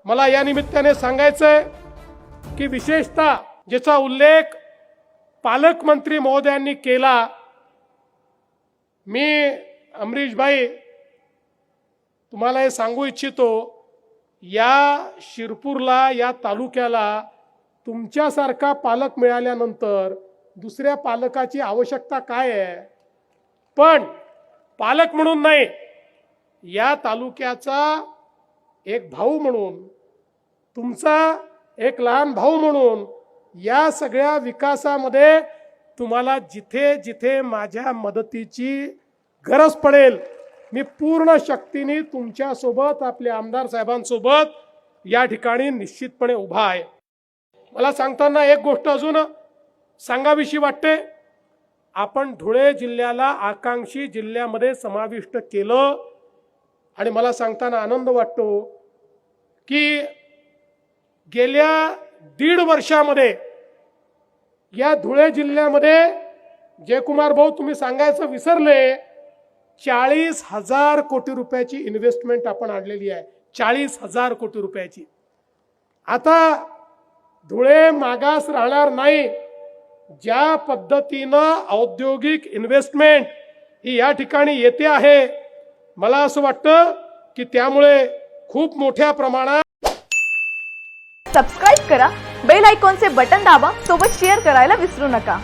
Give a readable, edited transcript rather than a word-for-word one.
मला या निमित्ताने सांगायचंय की विशेषतः ज्याचा उल्लेख पालकमंत्री महोदयांनी केला, मी अमरीश भाई तुम्हाला हे सांगू इच्छितो, या शिरपूरला, या तालुक्याला तुमच्यासारखा पालक मिळाल्यानंतर दुसऱ्या पालकाची आवश्यकता काय आहे? पण पालक म्हणून नाही, या तालुक्याचा एक भाऊ म्हणून, तुमचा एक लहान भाऊ म्हणून या सगळ्या विकासामध्ये तुम्हाला जिथे जिथे माझ्या मदतीची गरज पडेल, मी पूर्ण शक्तीने तुमच्या सोबत, आपल्या आमदार साहेबांसोबत या ठिकाणी निश्चितपणे उभा आहे. मला सांगताना एक गोष्ट अजून सांगावीशी वाटते. आपण धुळे जिल्ह्याला आकांक्षी जिल्ह्यामध्ये समाविष्ट केलं आणि मला सांगताना आनंद वाटतो की गेल्या 1.5 वर्षामध्ये या धुळे जिल्ह्यामध्ये, जयकुमार भाऊ तुम्ही सांगायचं विसरले, 40,000 कोटी रुपयाची इन्व्हेस्टमेंट आपण आणलेली आहे. 40,000 कोटी रुपयाची. आता धुळे मागास राहणार नाही. ज्या पद्धतीनं औद्योगिक इन्व्हेस्टमेंट ही या ठिकाणी येते आहे, मला असं वाटतं की त्यामुळे खूप मोठ्या प्रमाणात. सबस्क्राइब करा, बेल आयकॉनचे बटन दाबा, सोबत शेअर करायला विसरू नका.